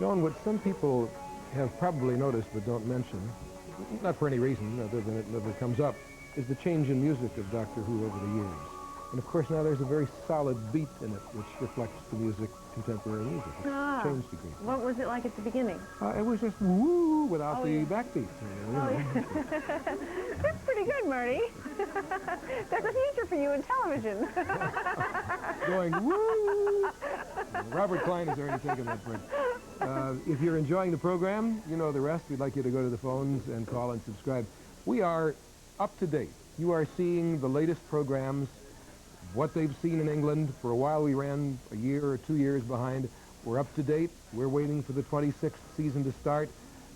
Joan, what some people have probably noticed but don't mention, not for any reason other than it never comes up, is the change in music of Doctor Who over the years. And of course now there's a very solid beat in it which reflects the music, contemporary music. It's changed a great deal. What was it like at the beginning? It was just woo without the backbeat. That's pretty good, Marty. There's a future for you in television. Going woo! Robert Klein has already taken that part. If you're enjoying the program, you know the rest. We'd like you to go to the phones and call and subscribe. We are up to date. You are seeing the latest programs, what they've seen in England. For a while we ran a year or 2 years behind. We're up to date. We're waiting for the 26th season to start.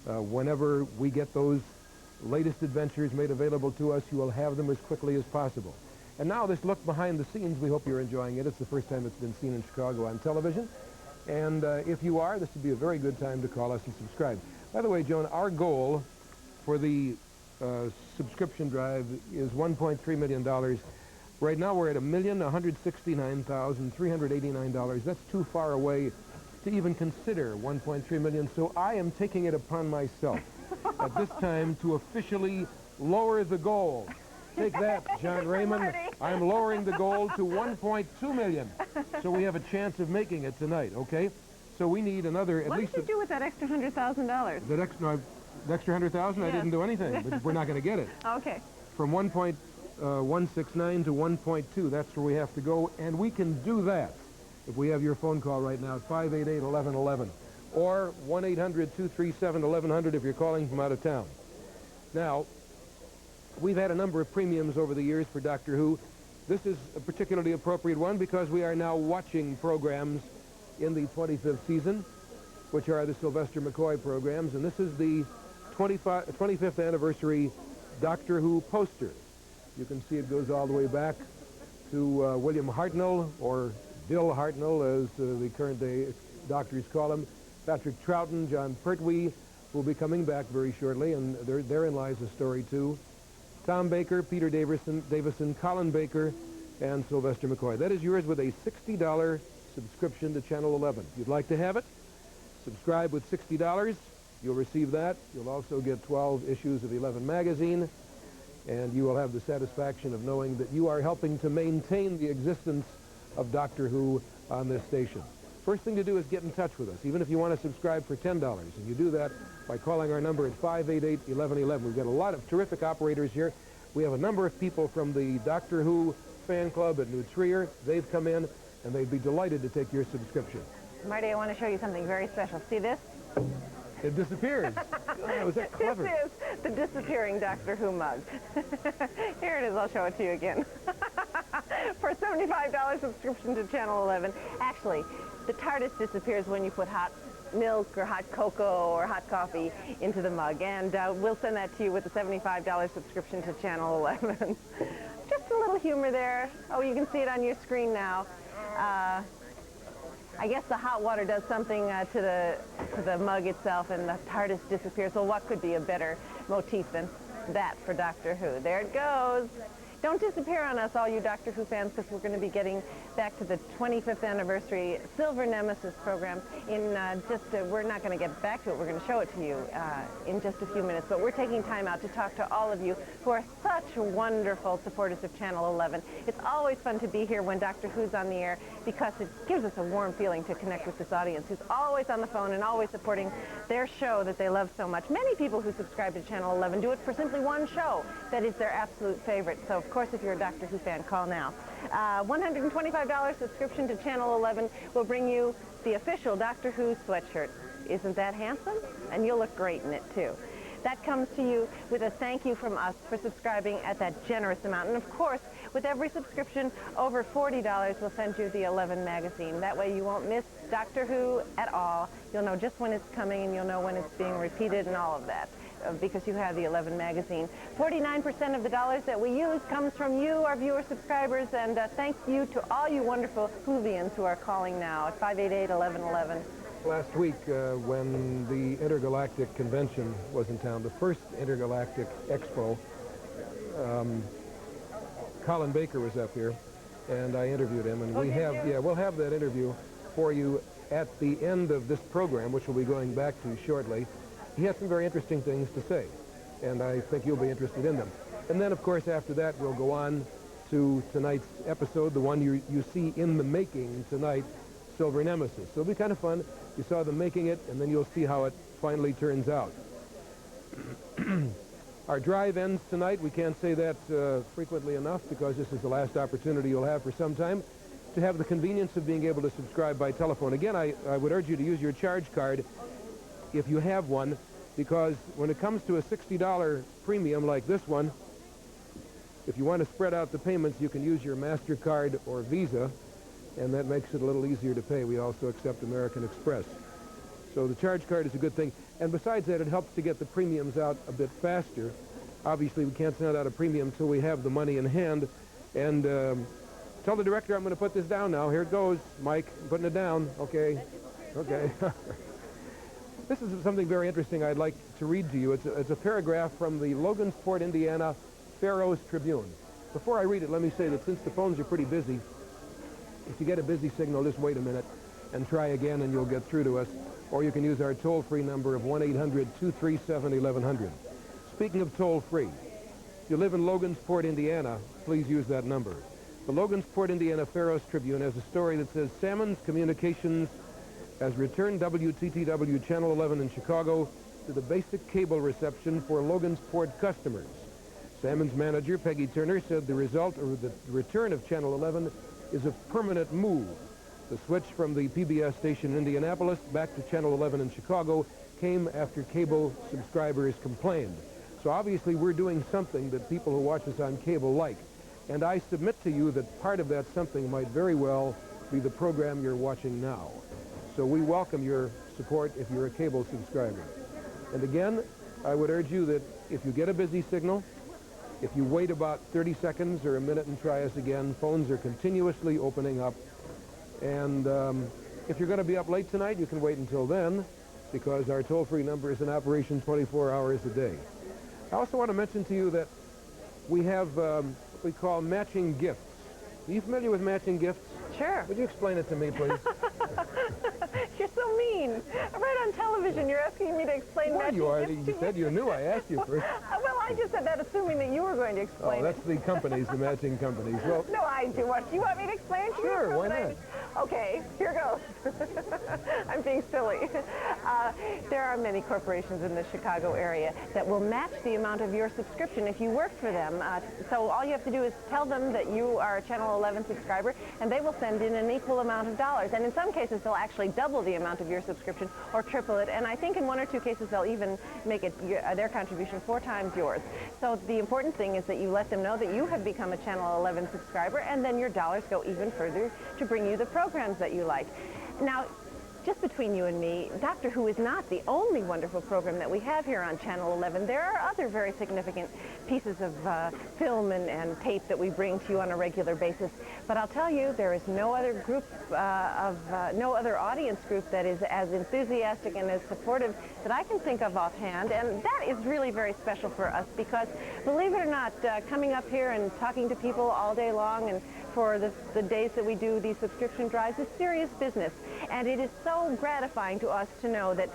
Whenever we get those latest adventures made available to us, you will have them as quickly as possible. And now this look behind the scenes, we hope you're enjoying it. It's the first time it's been seen in Chicago on television. And if you are, this would be a very good time to call us and subscribe. By the way, Joan, our goal for the subscription drive is $1.3 million. Right now we're at $1,169,389. That's too far away to even consider $1.3 million, so I am taking it upon myself at this time to officially lower the goal. Take that, John Raymond. I'm lowering the goal to $1.2 million, so we have a chance of making it tonight, okay? So we need another, what did you do with that extra $100,000? That extra $100,000? Yes. I didn't do anything, but we're not going to get it. Okay. From 1.169 to 1.2, that's where we have to go, and we can do that if we have your phone call right now at 588-1111 or 1-800-237-1100 if you're calling from out of town. Now, we've had a number of premiums over the years for Doctor Who. This is a particularly appropriate one because we are now watching programs in the 25th season, which are the Sylvester McCoy programs, and this is the 25th anniversary Doctor Who poster. You can see it goes all the way back to William Hartnell, or Bill Hartnell, as the current day doctors call him, Patrick Troughton, John Pertwee, who will be coming back very shortly, and therein lies the story too. Tom Baker, Peter Davison, Colin Baker, and Sylvester McCoy. That is yours with a $60 subscription to Channel 11. If you'd like to have it, subscribe with $60. You'll receive that. You'll also get 12 issues of 11 magazine, and you will have the satisfaction of knowing that you are helping to maintain the existence of Doctor Who on this station. First thing to do is get in touch with us, even if you want to subscribe for $10. And you do that by calling our number at 588-1111. We've got a lot of terrific operators here. We have a number of people from the Doctor Who fan club at New Trier. They've come in, and they'd be delighted to take your subscription. Marty, I want to show you something very special. See this? It disappears. Oh, was that clever? This is the disappearing Doctor Who mug. Here it is. I'll show it to you again. For a $75 subscription to Channel 11. Actually, the TARDIS disappears when you put hot milk or hot cocoa or hot coffee into the mug. And we'll send that to you with a $75 subscription to Channel 11. Just a little humor there. Oh, you can see it on your screen now. I guess the hot water does something to the mug itself, and the TARDIS disappears. Well, what could be a better motif than that for Doctor Who? There it goes. Don't disappear on us, all you Doctor Who fans, because we're going to be getting back to the 25th anniversary Silver Nemesis program in we're not going to get back to it. We're going to show it to you in just a few minutes. But we're taking time out to talk to all of you who are such wonderful supporters of Channel 11. It's always fun to be here when Doctor Who's on the air because it gives us a warm feeling to connect with this audience who's always on the phone and always supporting their show that they love so much. Many people who subscribe to Channel 11 do it for simply one show that is their absolute favorite. So, of course, if you're a Doctor Who fan, call now. $125 subscription to Channel 11 will bring you the official Doctor Who sweatshirt. Isn't that handsome? And you'll look great in it, too. That comes to you with a thank you from us for subscribing at that generous amount. And, of course, with every subscription over $40, we'll send you the 11 magazine. That way you won't miss Doctor Who at all. You'll know just when it's coming, and you'll know when it's being repeated and all of that. Because you have the 11 magazine. 49% of the dollars that we use comes from you, our viewer subscribers, and thank you to all you wonderful Whovians who are calling now at 588-1111. Last week, when the Intergalactic Convention was in town, the first Intergalactic Expo, Colin Baker was up here, and I interviewed him, and we'll have that interview for you at the end of this program, which we'll be going back to shortly, he had some very interesting things to say, and I think you'll be interested in them. And then, of course, after that, we'll go on to tonight's episode, the one you see in the making tonight, Silver Nemesis. So it'll be kind of fun. You saw them making it, and then you'll see how it finally turns out. Our drive ends tonight. We can't say that frequently enough because this is the last opportunity you'll have for some time to have the convenience of being able to subscribe by telephone. Again, I would urge you to use your charge card if you have one, because when it comes to a $60 premium like this one, if you want to spread out the payments, you can use your MasterCard or Visa, and that makes it a little easier to pay. We also accept American Express. So the charge card is a good thing. And besides that, it helps to get the premiums out a bit faster. Obviously, we can't send out a premium until we have the money in hand. And tell the director I'm going to put this down now. Here it goes, Mike. I'm putting it down. Okay. Okay. This is something very interesting I'd like to read to you. It's a paragraph from the Logansport, Indiana Pharaoh's Tribune. Before I read it, let me say that since the phones are pretty busy, if you get a busy signal, just wait a minute and try again and you'll get through to us. Or you can use our toll-free number of 1-800-237-1100. Speaking of toll-free, if you live in Logansport, Indiana, please use that number. The Logansport, Indiana Pharaoh's Tribune has a story that says Salmons Communications has returned WTTW Channel 11 in Chicago to the basic cable reception for Logansport customers. Salmon's manager, Peggy Turner, said the result, or the return of Channel 11, is a permanent move. The switch from the PBS station in Indianapolis back to Channel 11 in Chicago came after cable subscribers complained. So obviously we're doing something that people who watch us on cable like. And I submit to you that part of that something might very well be the program you're watching now. So we welcome your support if you're a cable subscriber. And again, I would urge you that if you get a busy signal, if you wait about 30 seconds or a minute and try us again, phones are continuously opening up. And if you're going to be up late tonight, you can wait until then, because our toll-free number is in operation 24 hours a day. I also want to mention to you that we have what we call matching gifts. Are you familiar with matching gifts? Sure. Would you explain it to me, please? You're so mean. Right on television, you're asking me to explain matching gifts to you. You said you knew. I asked you first. Well, I just said that assuming that you were going to explain that's the companies, the matching companies. Well, no, I do. What, do you want me to explain it to you? Sure, why not? Okay, here goes. I'm being silly. There are many corporations in the Chicago area that will match the amount of your subscription if you work for them. So all you have to do is tell them that you are a Channel 11 subscriber, and they will send in an equal amount of dollars. And in some cases, they'll actually double the amount of your subscription or triple it. And I think in 1 or 2 cases, they'll even make it their contribution 4 times yours. So the important thing is that you let them know that you have become a Channel 11 subscriber, and then your dollars go even further to bring you the programs that you like. Now, just between you and me, Doctor Who is not the only wonderful program that we have here on Channel 11. There are other very significant pieces of film and tape that we bring to you on a regular basis. But I'll tell you, there is no other group no other audience group that is as enthusiastic and as supportive that I can think of offhand. And that is really very special for us because, believe it or not, coming up here and talking to people all day long and for the days that we do these subscription drives is serious business. And it is so gratifying to us to know that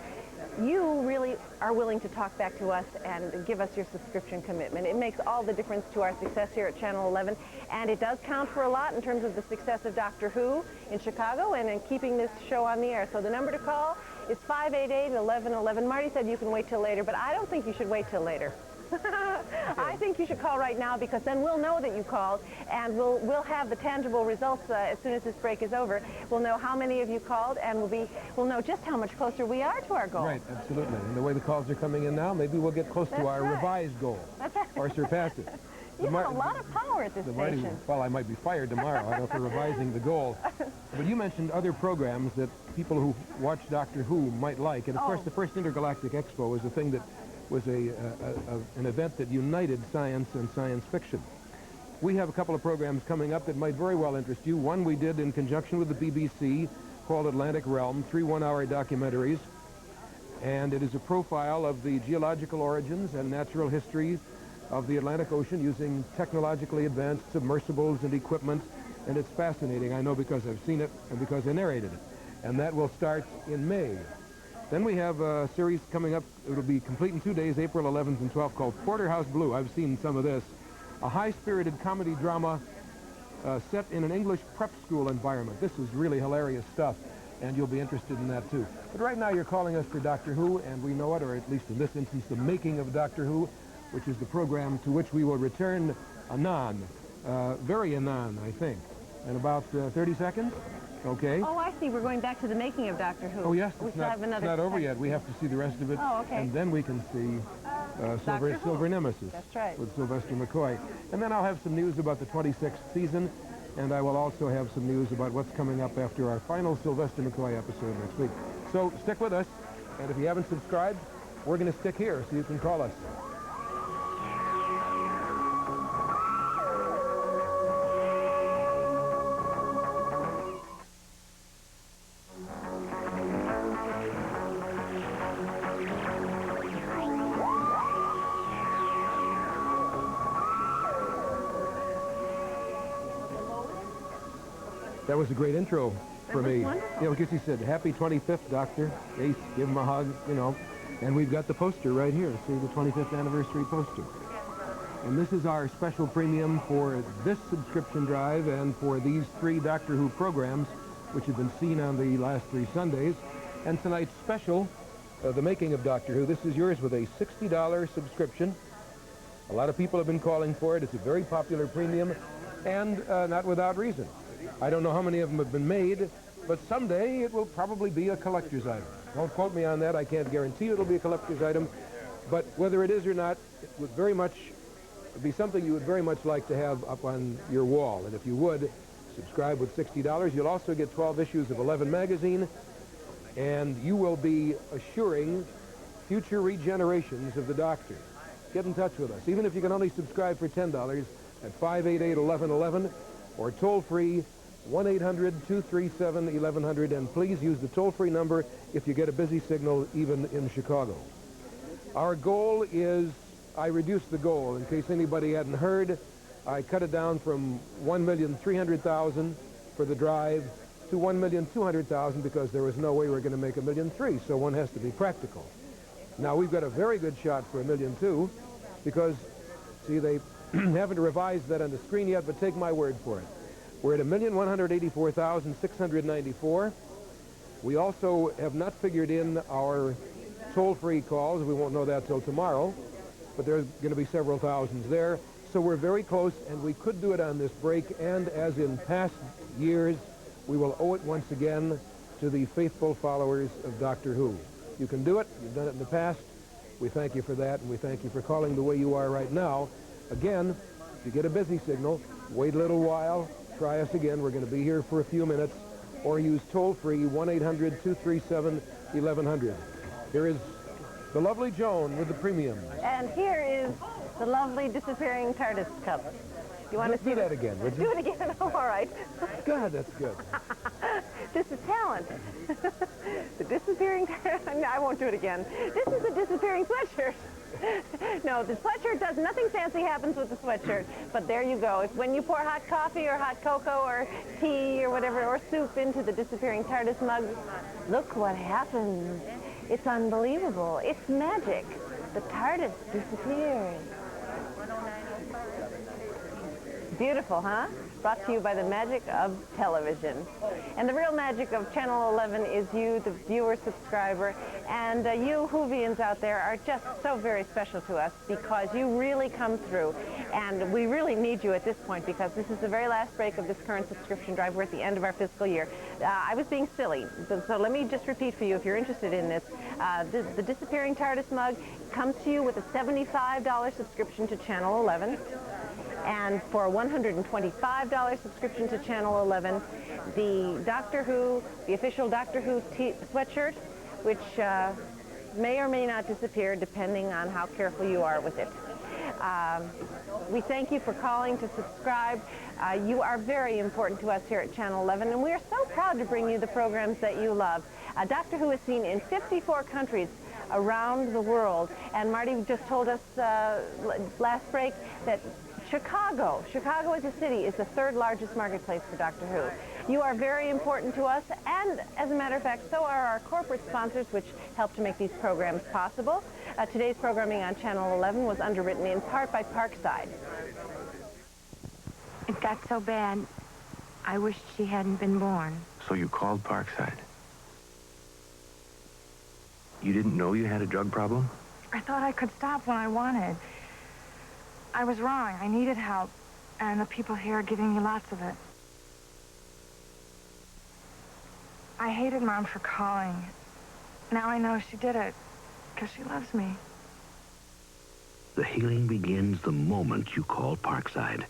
you really are willing to talk back to us and give us your subscription commitment. It makes all the difference to our success here at Channel 11, and it does count for a lot in terms of the success of Doctor Who in Chicago and in keeping this show on the air. So the number to call is 588-1111. Marty said you can wait till later, but I don't think you should wait till later. I think you should call right now, because then we'll know that you called, and we'll have the tangible results as soon as this break is over. We'll know how many of you called, and we'll know just how much closer we are to our goal. Right, absolutely. And the way the calls are coming in now, maybe we'll get close to our revised goal. That's right. Or surpass it. You have a lot of power at this station. Well, I might be fired tomorrow, I know, for revising the goal. But you mentioned other programs that people who watch Doctor Who might like. And, of course, the first Intergalactic Expo was a thing that was an event that united science and science fiction. We have a couple of programs coming up that might very well interest you. One we did in conjunction with the BBC called Atlantic Realm, 3 one-hour documentaries. And it is a profile of the geological origins and natural history of the Atlantic Ocean using technologically advanced submersibles and equipment. And it's fascinating, I know, because I've seen it and because I narrated it. and that will start in May. Then we have a series coming up. It'll be complete in 2 days, April 11th and 12th, called Porterhouse Blue. I've seen some of this. A high-spirited comedy drama set in an English prep school environment. This is really hilarious stuff, and you'll be interested in that too. But right now you're calling us for Doctor Who, and we know it, or at least in this instance, the making of Doctor Who, which is the program to which we will return anon, very anon, I think, in about 30 seconons. Okay. Oh, I see. We're going back to the making of Doctor Who. Oh, yes. It's not over yet. We have to see the rest of it. Oh, okay. And then we can see Silver Nemesis. That's right. With Sylvester McCoy. And then I'll have some news about the 26th season, and I will also have some news about what's coming up after our final Sylvester McCoy episode next week. So stick with us, and if you haven't subscribed, we're going to stick here so you can call us. That was a great intro for me. Wonderful. Yeah, because he said, "Happy 25th, Doctor." Ace, give him a hug, you know. And we've got the poster right here. See, the 25th anniversary poster. And this is our special premium for this subscription drive and for these 3 Doctor Who programs, which have been seen on the last 3 Sundays. And tonight's special, the making of Doctor Who. This is yours with a $60 subscription. A lot of people have been calling for it. It's a very popular premium, and not without reason. I don't know how many of them have been made, but someday it will probably be a collector's item. Don't quote me on that. I can't guarantee it'll be a collector's item, but whether it is or not, it would very much be something you would very much like to have up on your wall. And if you would, subscribe with $60. You'll also get 12 issues of 11 magazine, and you will be assuring future regenerations of the Doctor. Get in touch with us, even if you can only subscribe for $10 at 588-1111 or toll-free 1-800-237-1100, and please use the toll-free number if you get a busy signal even in Chicago. Our goal is, I reduced the goal in case anybody hadn't heard. I cut it down from 1,300,000 for the drive to 1,200,000 because there was no way we were going to make 1,300,000, so one has to be practical. Now we've got a very good shot for 1,200,000 because, see, they haven't revised that on the screen yet, but take my word for it. We're at 1,184,694. We also have not figured in our toll-free calls. We won't know that till tomorrow, but there's going to be several thousands there. So we're very close, and we could do it on this break, and as in past years, we will owe it once again to the faithful followers of Doctor Who. You can do it. You've done it in the past. We thank you for that, and we thank you for calling the way you are right now. Again, if you get a busy signal, wait a little while. Try us again. We're going to be here for a few minutes. Or use toll-free 1-800-237-1100. Here is the lovely Joan with the premium. And here is the lovely disappearing TARDIS cup. You want to see that again, would you? Do it again. Oh, all right. God, that's good. This is talent. The disappearing TARDIS. No, I won't do it again. This is the disappearing sweatshirt. No, the sweatshirt does nothing fancy happens with the sweatshirt, but there you go. When you pour hot coffee or hot cocoa or tea or whatever, or soup into the disappearing TARDIS mug, look what happens. It's unbelievable. It's magic. The TARDIS disappears. Beautiful, huh? Brought to you by the magic of television. And the real magic of Channel 11 is you, the viewer, subscriber, and you Whovians out there are just so very special to us because you really come through. And we really need you at this point because this is the very last break of this current subscription drive. We're at the end of our fiscal year. I was being silly, so let me just repeat for you if you're interested in this. The disappearing TARDIS mug comes to you with a $75 subscription to Channel 11. And for a $125 subscription to Channel 11, the Doctor Who, the official Doctor Who sweatshirt, which may or may not disappear depending on how careful you are with it. We thank you for calling to subscribe. You are very important to us here at Channel 11, and we are so proud to bring you the programs that you love. Doctor Who is seen in 54 countries around the world, and Marty just told us last break that Chicago as a city is the 3rd largest marketplace for Doctor Who. You are very important to us, and as a matter of fact, so are our corporate sponsors, which help to make these programs possible. Today's programming on Channel 11 was underwritten in part by Parkside. It got so bad, I wished she hadn't been born. So you called Parkside? You didn't know you had a drug problem? I thought I could stop when I wanted. I was wrong. I needed help, and the people here are giving me lots of it. I hated Mom for calling. Now I know she did it, because she loves me. The healing begins the moment you call Parkside.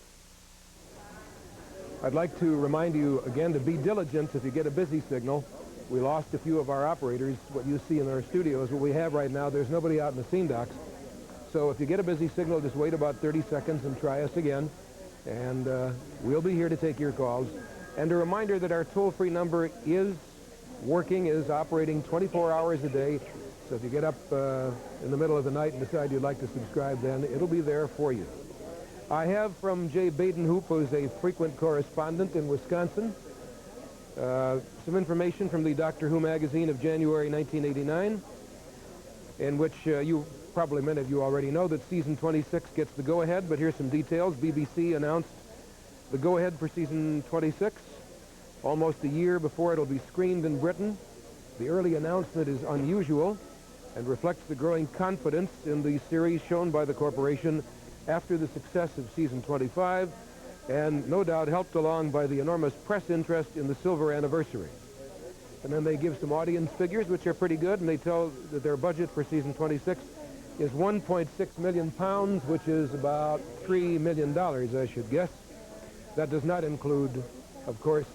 I'd like to remind you again to be diligent if you get a busy signal. We lost a few of our operators. What you see in our studio is what we have right now. There's nobody out in the scene docks. So if you get a busy signal, just wait about 30 seconds and try us again. And we'll be here to take your calls. And a reminder that our toll-free number is working, is operating 24 hours a day. So if you get up in the middle of the night and decide you'd like to subscribe, then it'll be there for you. I have from Jay Badenhoop, who's a frequent correspondent in Wisconsin, some information from the Doctor Who magazine of January 1989, in which many of you already know that season 26 gets the go-ahead, but here's some details. BBC announced the go-ahead for season 26 almost a year before it'll be screened in Britain. The early announcement is unusual and reflects the growing confidence in the series shown by the corporation after the success of season 25, and no doubt helped along by the enormous press interest in the silver anniversary. And then they give some audience figures, which are pretty good, and they tell that their budget for season 26 is 1.6 million pounds, which is about $3 million, I should guess. That does not include, of course,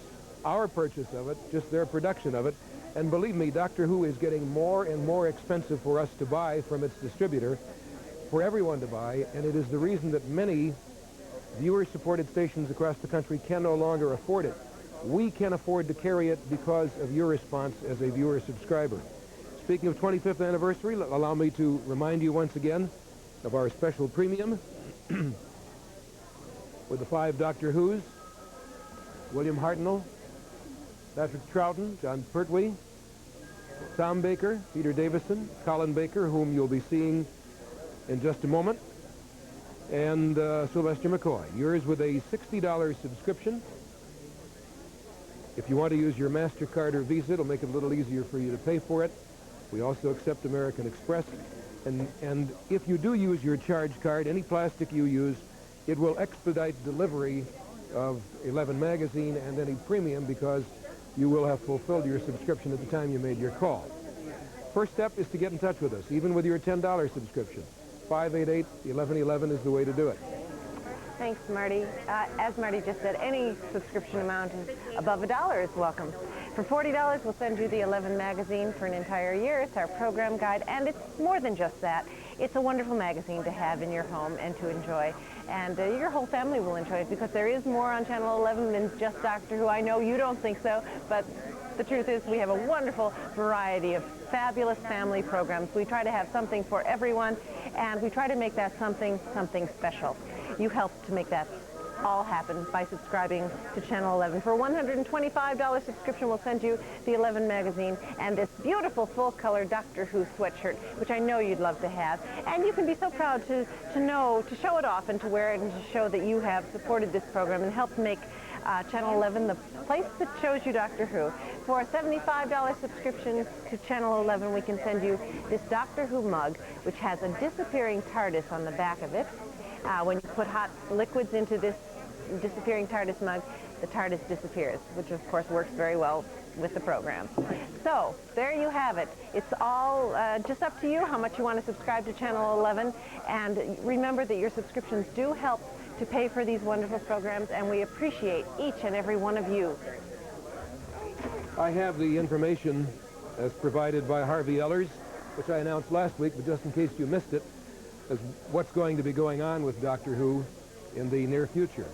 our purchase of it, just their production of it. And believe me, Doctor Who is getting more and more expensive for us to buy from its distributor, for everyone to buy, and it is the reason that many viewer-supported stations across the country can no longer afford it. We can afford to carry it because of your response as a viewer-subscriber. Speaking of 25th anniversary, allow me to remind you once again of our special premium with the 5 Doctor Whos: William Hartnell, Patrick Troughton, John Pertwee, Tom Baker, Peter Davison, Colin Baker, whom you'll be seeing in just a moment, and Sylvester McCoy. Yours with a $60 subscription. If you want to use your MasterCard or Visa, it'll make it a little easier for you to pay for it. We also accept American Express. And if you do use your charge card, any plastic you use, it will expedite delivery of 11 magazine and any premium, because you will have fulfilled your subscription at the time you made your call. First step is to get in touch with us, even with your $10 subscription. 588-1111 is the way to do it. Thanks, Marty. As Marty just said, any subscription amount is above $1 is welcome. For $40, we'll send you the 11 magazine for an entire year. It's our program guide, and it's more than just that. It's a wonderful magazine to have in your home and to enjoy. And your whole family will enjoy it, because there is more on Channel 11 than just Doctor Who. I know you don't think so, but the truth is we have a wonderful variety of fabulous family programs. We try to have something for everyone, and we try to make that something special. You help to make that all happen by subscribing to Channel 11. For a $125 subscription, we'll send you the 11 magazine and this beautiful full-color Doctor Who sweatshirt, which I know you'd love to have. And you can be so proud to show it off and to wear it and to show that you have supported this program and helped make Channel 11 the place that shows you Doctor Who. For a $75 subscription to Channel 11, we can send you this Doctor Who mug, which has a disappearing TARDIS on the back of it. When you put hot liquids into this disappearing TARDIS mug, the TARDIS disappears, which of course works very well with the program. So there you have it. It's all just up to you how much you want to subscribe to Channel 11, and remember that your subscriptions do help to pay for these wonderful programs, and we appreciate each and every one of you. I have the information as provided by Harvey Ellers, which I announced last week, but just in case you missed it, as what's going to be going on with Doctor Who in the near future.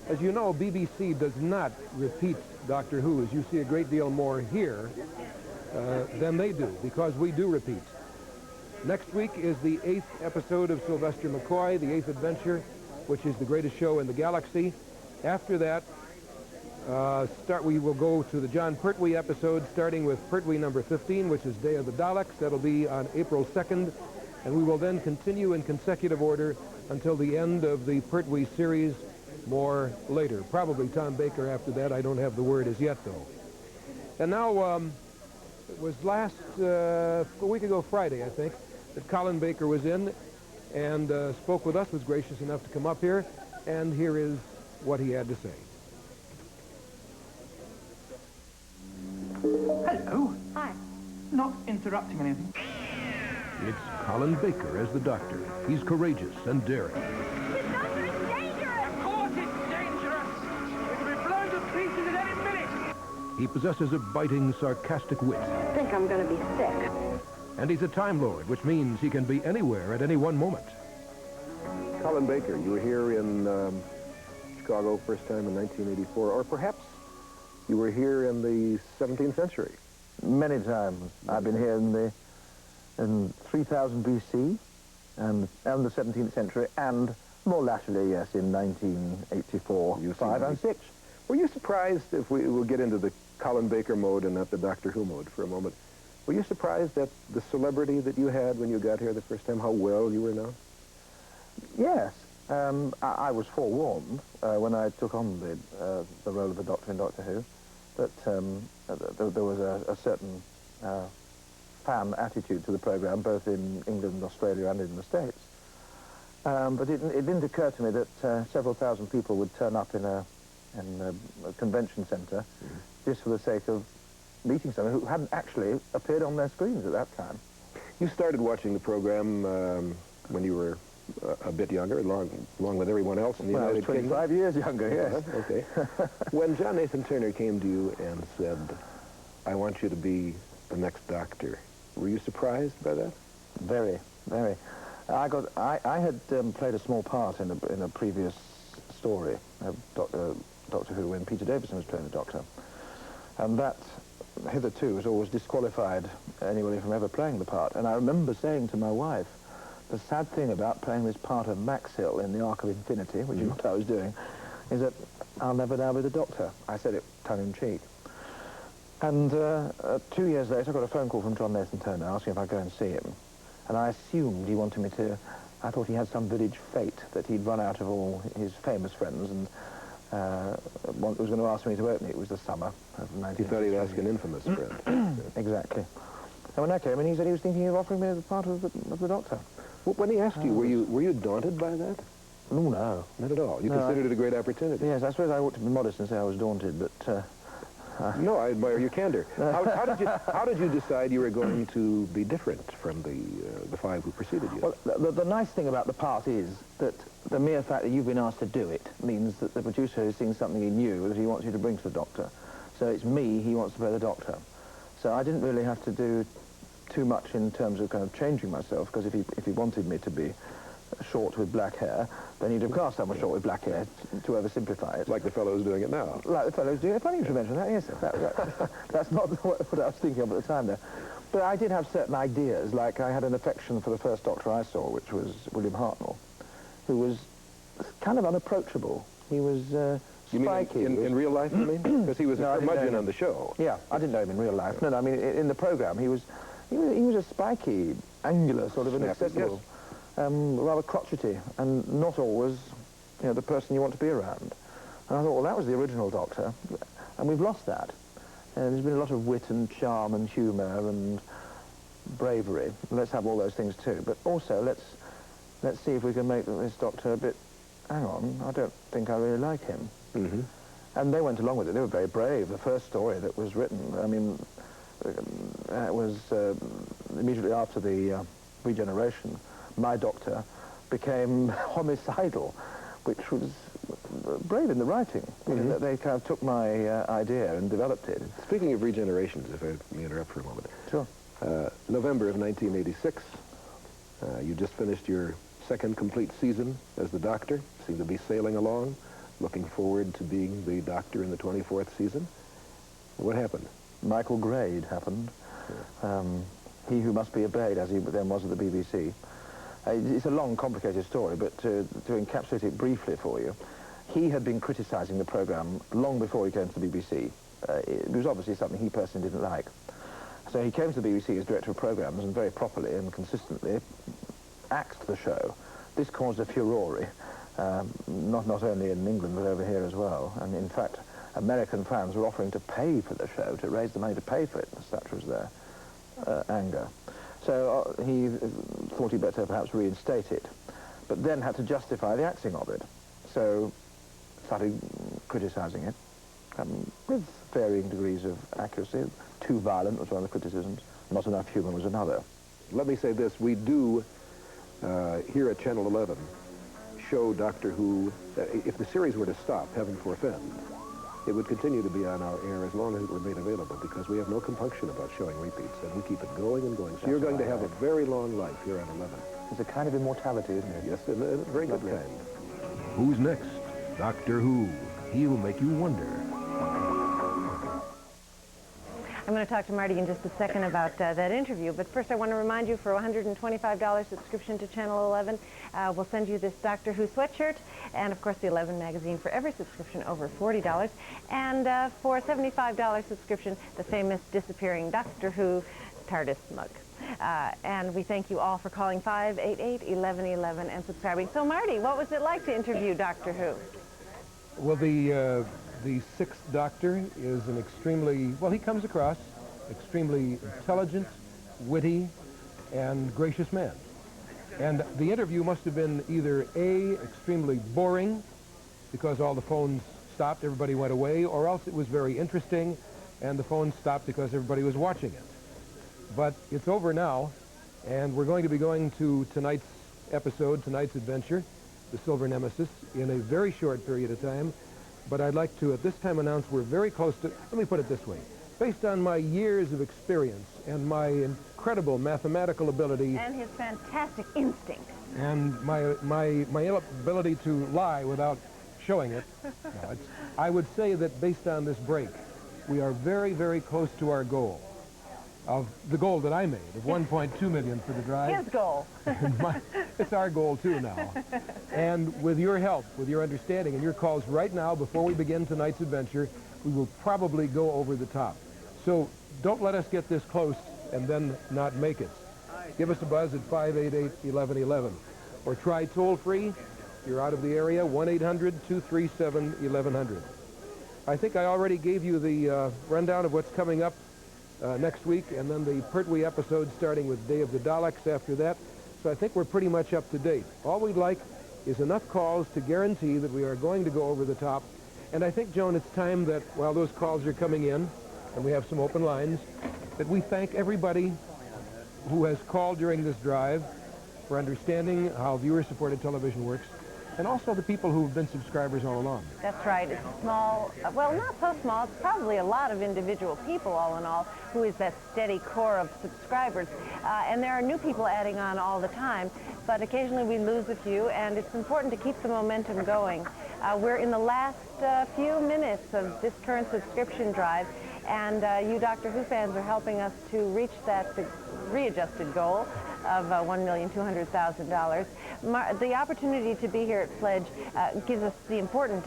As you know, BBC does not repeat Doctor Who, as you see a great deal more here than they do, because we do repeat. Next week is the 8th episode of Sylvester McCoy, the 8th adventure, which is the greatest show in the galaxy. After that, We will go to the John Pertwee episode, starting with Pertwee number 15, which is Day of the Daleks. That'll be on April 2nd, and we will then continue in consecutive order until the end of the Pertwee series more later. Probably Tom Baker after that. I don't have the word as yet, though. And now, it was a week ago Friday, I think, that Colin Baker was in and spoke with us, was gracious enough to come up here, and here is what he had to say. Hello. Hi. Not interrupting anything. It's Colin Baker as the Doctor. He's courageous and daring. The doctor is dangerous! Of course it's dangerous. It will be blown to pieces at any minute. He possesses a biting, sarcastic wit. I think I'm going to be sick. And he's a Time Lord, which means he can be anywhere at any one moment. Colin Baker, you were here in Chicago first time in 1984, or perhaps you were here in the 17th century. Many times. I've been here in 3000 BC and the 17th century, and more latterly, yes, in 1984, 5 and 6. Were you surprised, if we will get into the Colin Baker mode and not the Doctor Who mode for a moment, were you surprised at the celebrity that you had when you got here the first time, how well you were known? Yes. I was forewarned when I took on the role of the Doctor in Doctor Who that there was a certain fan attitude to the programme, both in England, Australia, and in the States. But it didn't occur to me that several thousand people would turn up in a convention centre just for the sake of meeting someone who hadn't actually appeared on their screens at that time. You started watching the program when you were a bit younger, along with everyone else in the Well, I was United Kingdom. 25 years younger, yes. Okay. When John Nathan Turner came to you and said, I want you to be the next Doctor, were you surprised by that? Very, very. I had played a small part in a previous story of Doctor Who when Peter Davison was playing the Doctor. And that, hitherto, has always disqualified anybody from ever playing the part. And I remember saying to my wife, the sad thing about playing this part of Max Hill in the Ark of Infinity, which is what I was doing, is that I'll never now be the Doctor. I said it tongue-in-cheek. And 2 years later, I got a phone call from John Nathan Turner asking if I'd go and see him. And I assumed he wanted me to... I thought he had some village fate, that he'd run out of all his famous friends and was going to ask me to open it. It was the summer of 19... He thought he'd ask an infamous friend. Exactly. And when I came in, he said he was thinking of offering me the part of the Doctor. Well, when he asked you, were you daunted by that? Oh, no. Not at all. You considered it a great opportunity. Yes, I suppose I ought to be modest and say I was daunted, but... No, I admire your candor. How did you decide you were going to be different from the five who preceded you? Well, the nice thing about the part is that the mere fact that you've been asked to do it means that the producer has seen something in you that he wants you to bring to the Doctor. So it's me he wants to play the Doctor. So I didn't really have to do too much in terms of kind of changing myself, because if he wanted me to be short with black hair, then he'd have cast someone short with black hair to oversimplify it. Like the fellow who's doing it now. Like the fellow who's doing it. Funny you should mention that, yes. That's not what I was thinking of at the time there. But I did have certain ideas, like I had an affection for the first Doctor I saw, which was William Hartnell, who was kind of unapproachable. He was spiky. You mean in real life, you mean? Because he was a curmudgeon on the show. Yeah, I didn't know him in real life. No, I mean, in the programme, he was a spiky, angular, sort of inaccessible. Yes. Rather crotchety, and not always, the person you want to be around. And I thought, well, that was the original Doctor, and we've lost that. And there's been a lot of wit and charm and humour and bravery. Let's have all those things too. But also, let's see if we can make this Doctor a bit, hang on, I don't think I really like him. Mm-hmm. And they went along with it. They were very brave. The first story that was written, I mean, it was immediately after the regeneration. My Doctor became homicidal, which was brave in the writing. Mm-hmm. They kind of took my idea and developed it. Speaking of regenerations, if I may interrupt for a moment. Sure. November of 1986, you just finished your second complete season as the Doctor. Seem to be sailing along, looking forward to being the Doctor in the 24th season. What happened? Michael Grade happened. Yeah. He who must be obeyed, as he then was at the BBC. It's a long, complicated story, but to encapsulate it briefly for you, he had been criticizing the program long before he came to the BBC. It was obviously something he personally didn't like. So he came to the BBC as director of programs and very properly and consistently axed the show. This caused a furore, not only in England but over here as well. And in fact, American fans were offering to pay for the show, to raise the money to pay for it. Such was their anger. So he thought he'd better perhaps reinstate it, but then had to justify the axing of it. So started criticizing it with varying degrees of accuracy. Too violent was one of the criticisms. Not enough humour was another. Let me say this. We do, here at Channel 11, show Doctor Who. If the series were to stop, heaven forfend, it would continue to be on our air as long as it were made available, because we have no compunction about showing repeats, and we keep it going and going. So you're going to have a very long life here on 11. It's a kind of immortality, isn't it? Yes, a very good kind. Who's next? Doctor Who. He'll make you wonder. I'm going to talk to Marty in just a second about that interview, but first I want to remind you, for a $125 subscription to Channel 11, we'll send you this Doctor Who sweatshirt, and of course the 11 magazine for every subscription over $40, and for a $75 subscription, the famous disappearing Doctor Who TARDIS mug. And we thank you all for calling 588-1111 and subscribing. So Marty, what was it like to interview Doctor Who? Well, the sixth Doctor is an extremely, well, he comes across extremely intelligent, witty, and gracious man. And the interview must have been either A, extremely boring, because all the phones stopped, everybody went away, or else it was very interesting, and the phones stopped because everybody was watching it. But it's over now, and we're going to be going to tonight's episode, tonight's adventure, the Silver Nemesis, in a very short period of time. But I'd like to, at this time, announce we're very close to, let me put it this way. Based on my years of experience and my incredible mathematical ability... And his fantastic instinct. And my ability to lie without showing it, I would say that based on this break, we are very, very close to our goal. Of the goal that I made, of $1.2 million for the drive. His goal. It's our goal, too, now. And with your help, with your understanding, and your calls right now, before we begin tonight's adventure, we will probably go over the top. So don't let us get this close and then not make it. Give us a buzz at 588-1111. Or try toll-free, if you're out of the area, 1-800-237-1100. I think I already gave you the rundown of what's coming up next week, and then the Pertwee episode starting with Day of the Daleks after that. So I think we're pretty much up to date. All we'd like is enough calls to guarantee that we are going to go over the top. And I think, Joan, it's time that while those calls are coming in, and we have some open lines, that we thank everybody who has called during this drive for understanding how viewer-supported television works, and also the people who have been subscribers all along. That's right. It's a small, well, not so small. It's probably a lot of individual people, all in all, who is that steady core of subscribers. And there are new people adding on all the time, but occasionally we lose a few, and it's important to keep the momentum going. We're in the last few minutes of this current subscription drive, and you Doctor Who fans are helping us to reach that readjusted goal of $1,200,000. The opportunity to be here at Pledge gives us the important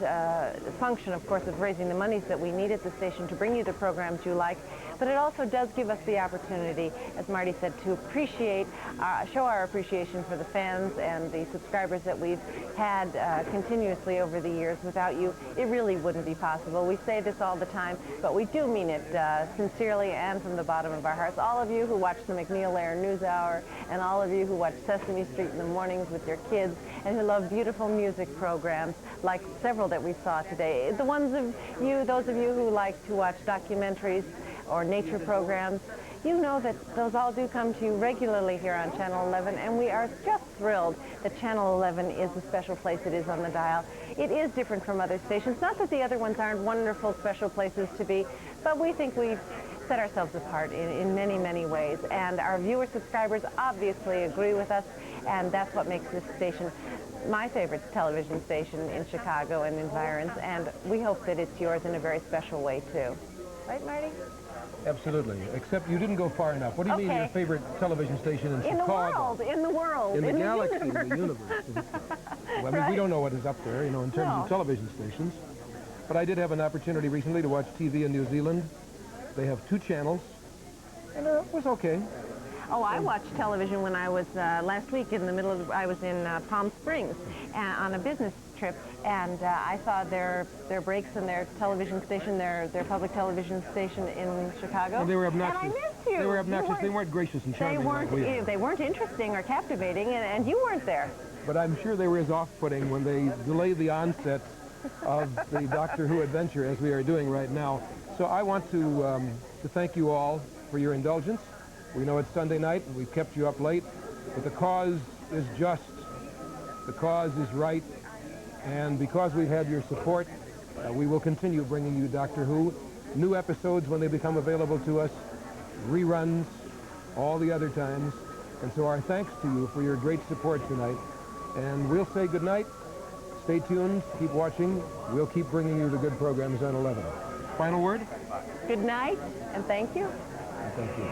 function, of course, of raising the monies that we need at the station to bring you the programs you like, but it also does give us the opportunity, as Marty said, to appreciate, show our appreciation for the fans and the subscribers that we've had continuously over the years. Without you, it really wouldn't be possible. We say this all the time, but we do mean it sincerely and from the bottom of our hearts. All of you who watch the McNeil-Lehrer News Hour, and all of you who watch Sesame Street in the mornings with your kids, and who love beautiful music programs, like several that we saw today. The ones of you, those of you who like to watch documentaries or nature programs, you know that those all do come to you regularly here on Channel 11, and we are just thrilled that Channel 11 is the special place it is on the dial. It is different from other stations. Not that the other ones aren't wonderful, special places to be, but we think we've set ourselves apart in many, many ways. And our viewer subscribers obviously agree with us, and that's what makes this station my favorite television station in Chicago and environs, and we hope that it's yours in a very special way, too. Right, Marty? Absolutely, except you didn't go far enough. What do you mean your favorite television station in Chicago? In the world, in the galaxy, universe. in the universe. I mean, we don't know what is up there, you know, in terms No. of television stations. But I did have an opportunity recently to watch TV in New Zealand. They have 2 channels, and it was okay. Oh, I watched television when I was last week in the middle of, I was in Palm Springs on a business trip, and I saw their breaks in their television station, their public television station in Chicago. And they were obnoxious. And I missed you. They were obnoxious. They weren't gracious and charming. They weren't interesting or captivating, and you weren't there. But I'm sure they were as off-putting when they delayed the onset of the Doctor Who adventure as we are doing right now. So I want to thank you all for your indulgence. We know it's Sunday night and we've kept you up late, but the cause is just, the cause is right, and because we've had your support, we will continue bringing you Doctor Who, new episodes when they become available to us, reruns, all the other times, and so our thanks to you for your great support tonight, and we'll say goodnight. Stay tuned, keep watching, we'll keep bringing you the good programs on 11. Final word? Good night, and thank you. Thank you.